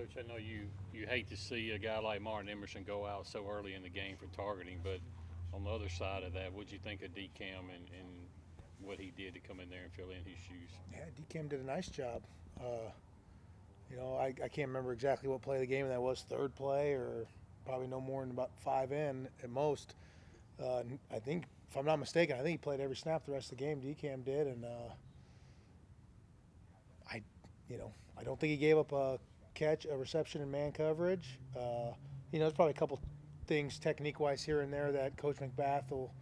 Coach, I know you hate to see a guy like Martin Emerson go out so early in the game for targeting, but on the other side of that, what'd you think of DCam and what he did to come in there and fill in his shoes? Yeah, DCam did a nice job. I can't remember exactly what play of the game that was, third play or probably no more than about 5 in at most. I think, if I'm not mistaken, I think he played every snap the rest of the game. DCam did, and I, I don't think he gave up a reception in man coverage. There's probably a couple things technique-wise here and there that Coach McBath will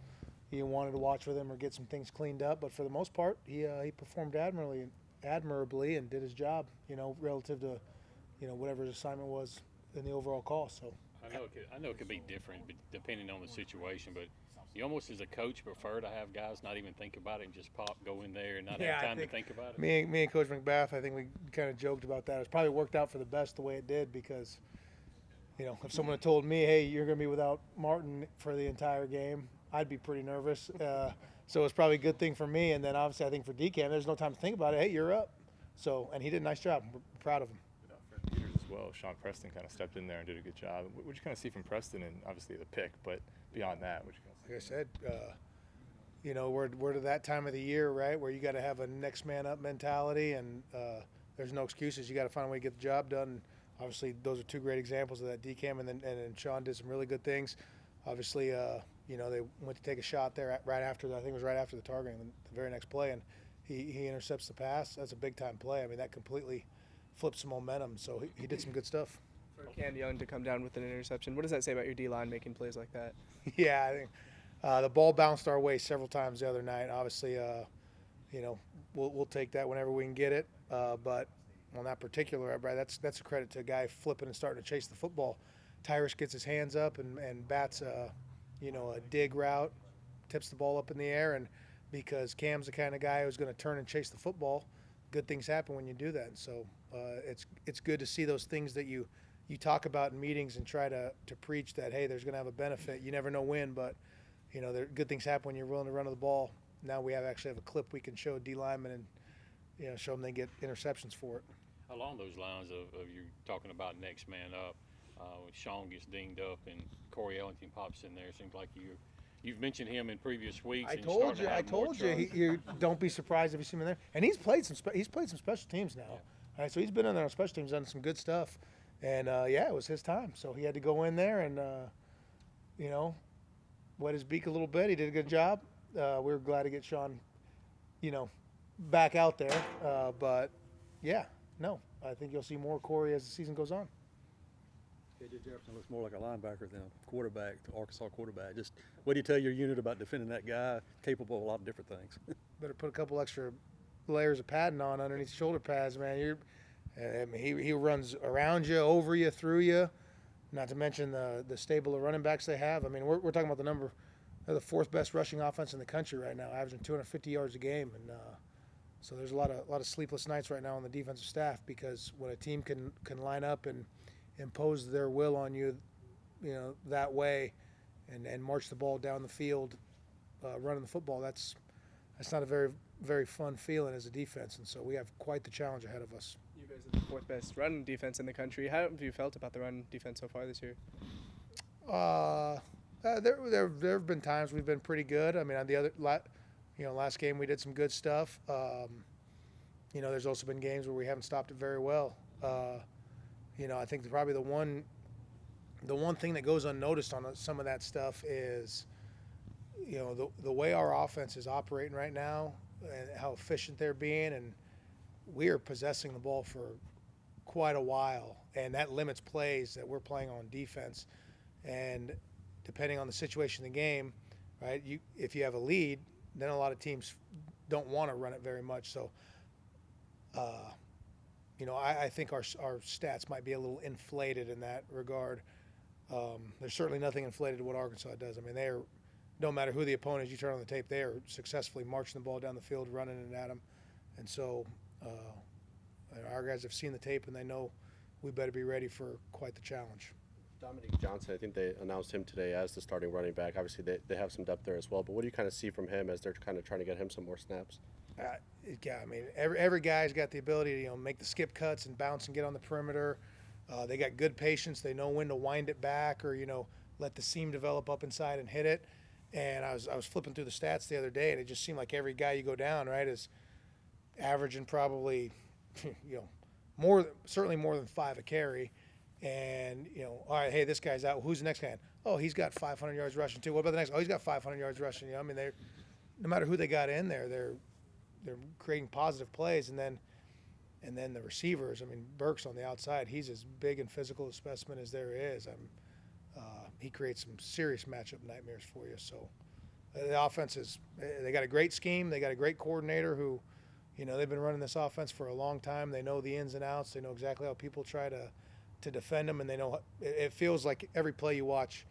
wanted to watch with him or get some things cleaned up. But for the most part, he performed admirably and did his job. Relative to whatever his assignment was in the overall call. So I know it could be different depending on the situation, but you almost as a coach prefer to have guys not even think about it and just go in there and not have time to think about it. Me and Coach McBath, I think we kind of joked about that. It's probably worked out for the best the way it did because, if someone had told me, hey, you're going to be without Martin for the entire game, I'd be pretty nervous. So it's probably a good thing for me. And then obviously I think for DCam, there's no time to think about it. Hey, you're up. So, and he did a nice job. We're proud of him. For years as well, Sean Preston kind of stepped in there and did a good job. What did you kind of see from Preston and obviously the pick, but beyond that, what you kind of see? Like I said, we're to that time of the year, right, where you got to have a next man up mentality, and there's no excuses. You got to find a way to get the job done. Obviously, those are two great examples of that. DCam and then Sean did some really good things. Obviously, they went to take a shot there right after I think it was right after the targeting, the very next play, and he intercepts the pass. That's a big time play. I mean, that completely flips some momentum. So he did some good stuff. For Cam Young to come down with an interception, what does that say about your D-line making plays like that? Yeah, I think the ball bounced our way several times the other night. Obviously, we'll take that whenever we can get it. But on that particular, right, that's a credit to a guy flipping and starting to chase the football. Tyrus gets his hands up and bats a dig route, tips the ball up in the air, and because Cam's the kind of guy who's going to turn and chase the football, good things happen when you do that. And so it's good to see those things that you talk about in meetings and try to preach that, hey, there's going to have a benefit. You never know when, but good things happen when you're willing to run to the ball. Now we actually have a clip we can show D linemen and show them they get interceptions for it. Along those lines of you talking about next man up, when Sean gets dinged up and Corey Ellington pops in there, it seems like you've mentioned him in previous weeks. I told you. You don't be surprised if you see him in there. And he's played some special teams now. Yeah. All right, so he's been in there on special teams, done some good stuff. And it was his time. So he had to go in there and wet his beak a little bit. He did a good job. We were glad to get Sean, back out there. But I think you'll see more Corey as the season goes on. KJ Jefferson looks more like a linebacker than a quarterback, the Arkansas quarterback. Just what do you tell your unit about defending that guy, capable of a lot of different things? Better put a couple extra layers of padding on underneath the shoulder pads, man. He runs around you, over you, through you. Not to mention the stable of running backs they have. I mean, we're talking about they're the fourth best rushing offense in the country right now, averaging 250 yards a game, and so there's a lot of sleepless nights right now on the defensive staff because when a team can line up and impose their will on you, that way, and march the ball down the field, running the football. That's not a very, very fun feeling as a defense, and so we have quite the challenge ahead of us. You guys are the fourth best run defense in the country. How have you felt about the run defense so far this year? There have been times we've been pretty good. I mean, on the last game we did some good stuff. There's also been games where we haven't stopped it very well. I think probably the one thing that goes unnoticed on some of that stuff is, the way our offense is operating right now and how efficient they're being, and we are possessing the ball for quite a while, and that limits plays that we're playing on defense. And depending on the situation of the game, right, if you have a lead, then a lot of teams don't want to run it very much. So, I think our stats might be a little inflated in that regard. There's certainly nothing inflated to what Arkansas does. I mean, no matter who the opponent is, you turn on the tape, they are successfully marching the ball down the field, running it at them. And so our guys have seen the tape, and they know we better be ready for quite the challenge. Dominique Johnson, I think they announced him today as the starting running back. Obviously, they have some depth there as well. But what do you kind of see from him as they're kind of trying to get him some more snaps? I mean, every guy's got the ability to make the skip cuts and bounce and get on the perimeter. They got good patience. They know when to wind it back or, let the seam develop up inside and hit it. And I was flipping through the stats the other day, and it just seemed like every guy you go down, right, is averaging probably, certainly more than 5 a carry. And, all right, hey, this guy's out. Who's the next guy? Oh, he's got 500 yards rushing too. What about the next? Oh, he's got 500 yards rushing. I mean, no matter who they got in there, they're creating positive plays. And then the receivers. I mean, Burks on the outside, he's as big and physical a specimen as there is. He creates some serious matchup nightmares for you. So the offense they got a great scheme. They got a great coordinator who, they've been running this offense for a long time. They know the ins and outs. They know exactly how people try to defend them, and they know it feels like every play you watch,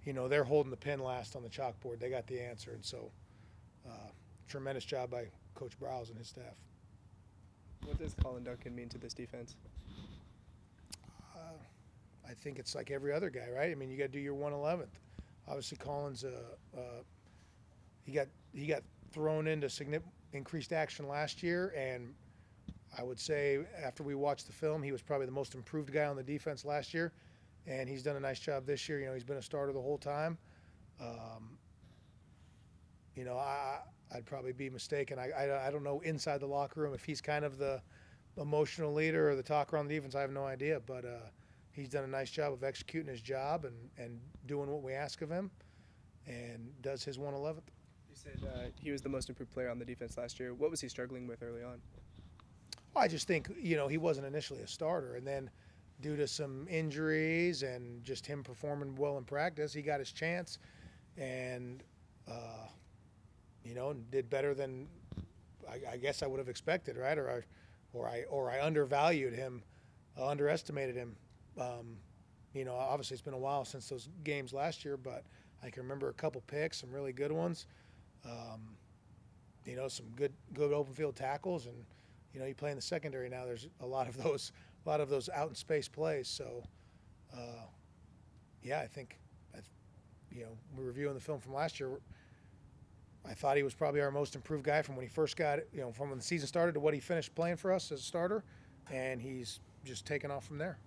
they're holding the pin last on the chalkboard. They got the answer, and so tremendous job by Coach Browse and his staff. What does Colin Duncan mean to this defense? I think it's like every other guy, right? I mean, you got to do your 111th. Obviously, Colin's he got thrown into increased action last year, and I would say after we watched the film, he was probably the most improved guy on the defense last year, and he's done a nice job this year. He's been a starter the whole time. I'd probably be mistaken. I don't know inside the locker room if he's kind of the emotional leader or the talker on the defense. I have no idea, but he's done a nice job of executing his job and doing what we ask of him, and does his 111th. You said he was the most improved player on the defense last year. What was he struggling with early on? I just think, he wasn't initially a starter, and then due to some injuries and just him performing well in practice, he got his chance and, did better than I guess I would have expected, right? Or I undervalued him, underestimated him. Obviously it's been a while since those games last year, but I can remember a couple picks, some really good ones, some good open field tackles, and you play in the secondary now. There's a lot of those out in space plays. So, I think, we're reviewing the film from last year. I thought he was probably our most improved guy from when he first got it, from when the season started to what he finished playing for us as a starter, and he's just taken off from there.